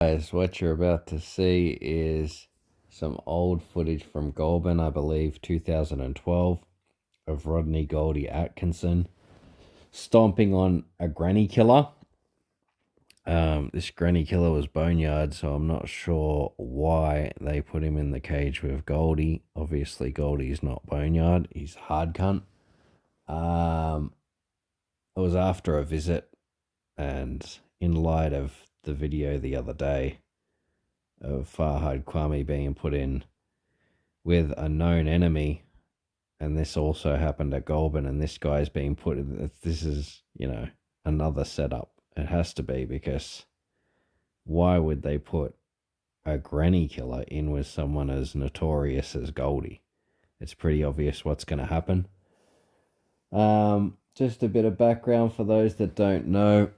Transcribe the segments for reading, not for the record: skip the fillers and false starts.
Guys, what you're about to see is some old footage from Goulburn, I believe 2012, of Rodney Goldie Atkinson stomping on a granny killer. This granny killer was boneyard, so I'm not sure why they put him in the cage with Goldie. Obviously, Goldie's not boneyard, he's hard cunt. It was after a visit, and in light of the video the other day of Farhad Kwame being put in with a known enemy, and this also happened at Goulburn, and this guy's being put in. This is, another setup. It has to be, because why would they put a granny killer in with someone as notorious as Goldie? It's pretty obvious what's going to happen. Just a bit of background for those that don't know.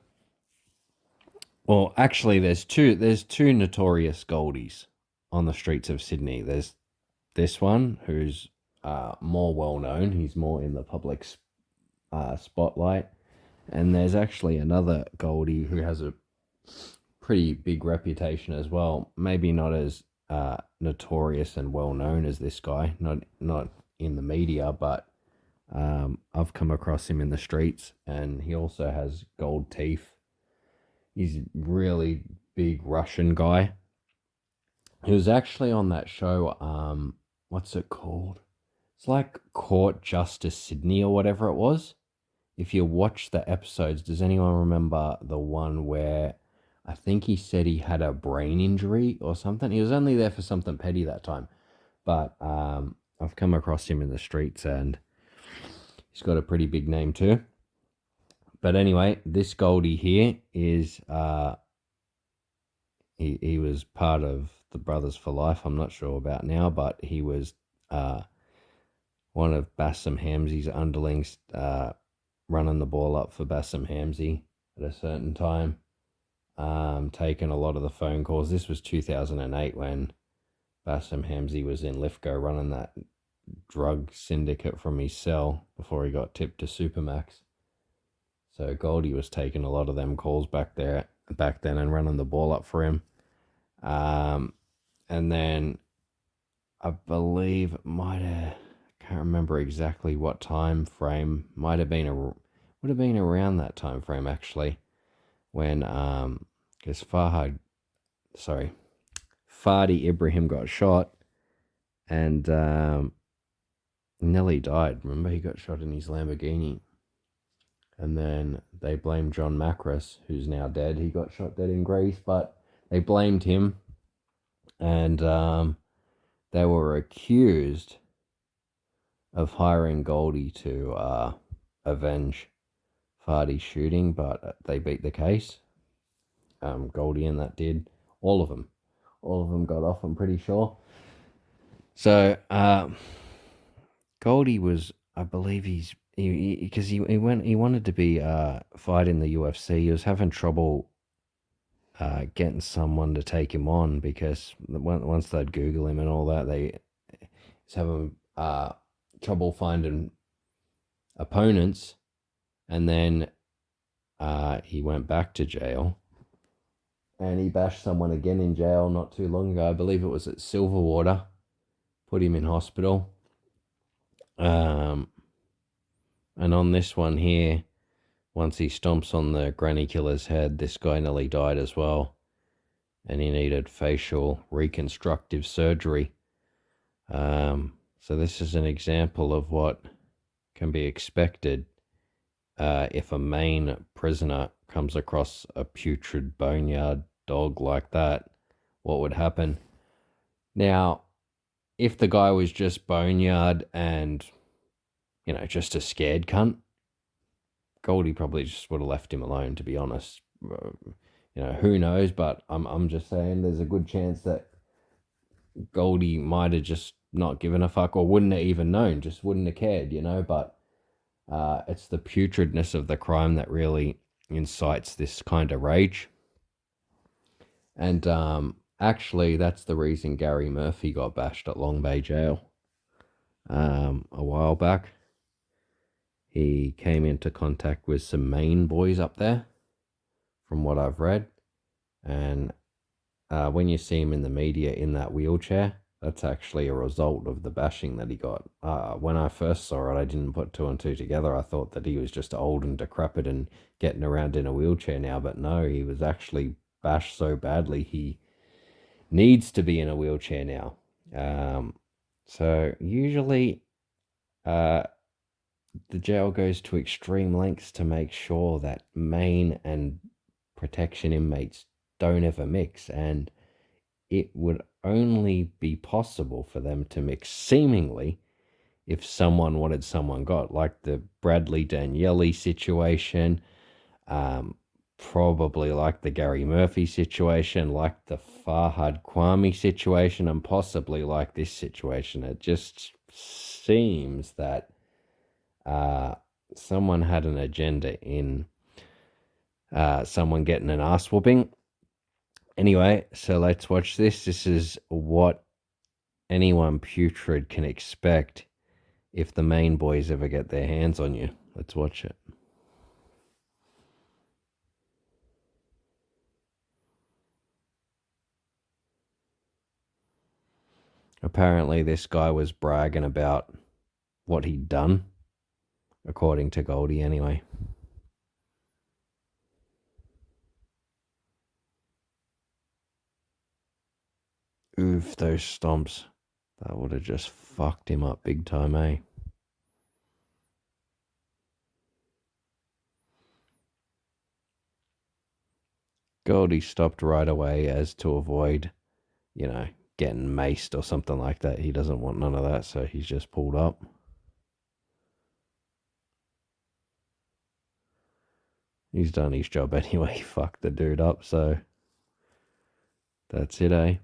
Well, actually, there's two notorious Goldies on the streets of Sydney. There's this one who's more well known. He's more in the public spotlight, and there's actually another Goldie who has a pretty big reputation as well. Maybe not as notorious and well known as this guy. Not in the media, but I've come across him in the streets, and he also has gold teeth. He's a really big Russian guy. He was actually on that show, what's it called? It's like Court Justice Sydney or whatever it was. If you watch the episodes, does anyone remember the one where I think he said he had a brain injury or something? He was only there for something petty that time. But I've come across him in the streets, and he's got a pretty big name too. But anyway, this Goldie here is he was part of the Brothers for Life. I'm not sure about now, but he was one of Bassam Hamzy's underlings, running the ball up for Bassam Hamzy at a certain time, taking a lot of the phone calls. This was 2008 when Bassam Hamzy was in Lithgow running that drug syndicate from his cell before he got tipped to Supermax. So Goldie was taking a lot of them calls back then and running the ball up for him. And then I believe I can't remember exactly what time frame, would have been around that time frame actually, when because Fadi Ibrahim got shot and nearly died. Remember, he got shot in his Lamborghini. And then they blamed John Macris, who's now dead. He got shot dead in Greece, but they blamed him. And they were accused of hiring Goldie to avenge Fardy's shooting, but they beat the case. Goldie and that did. All of them got off, I'm pretty sure. So Goldie was, I believe because he wanted to be fight in the UFC. He was having trouble getting someone to take him on, because once they'd Google him and all that, they was having trouble finding opponents. And then he went back to jail, and he bashed someone again in jail not too long ago. I believe it was at Silverwater. Put him in hospital. And on this one here, once he stomps on the granny killer's head, this guy nearly died as well, and he needed facial reconstructive surgery. So this is an example of what can be expected if a Maine prisoner comes across a putrid boneyard dog like that. What would happen? Now, if the guy was just boneyard and, just a scared cunt, Goldie probably just would have left him alone, to be honest. Who knows? But I'm just saying there's a good chance that Goldie might have just not given a fuck, or wouldn't have even known, just wouldn't have cared, But it's the putridness of the crime that really incites this kind of rage. And actually, that's the reason Gary Murphy got bashed at Long Bay Jail a while back. He came into contact with some Maine boys up there, from what I've read, and when you see him in the media in that wheelchair, that's actually a result of the bashing that he got. When I first saw it, I didn't put two and two together. I thought that he was just old and decrepit and getting around in a wheelchair now, but no, he was actually bashed so badly he needs to be in a wheelchair now. So usually, uh, the jail goes to extreme lengths to make sure that main and protection inmates don't ever mix, and it would only be possible for them to mix seemingly if someone wanted someone got, like the Bradley Daniele situation, um, probably like the Gary Murphy situation, like the Farhad Kwame situation, and possibly like this situation. It just seems that uh, someone had an agenda in someone getting an ass whooping. Anyway, so let's watch this. This is what anyone putrid can expect if the main boys ever get their hands on you. Let's watch it. Apparently, this guy was bragging about what he'd done, according to Goldie, anyway. Oof, those stomps. That would have just fucked him up big time, eh? Goldie stopped right away as to avoid, you know, getting maced or something like that. He doesn't want none of that, so he's just pulled up. He's done his job anyway. He fucked the dude up, so that's it, eh?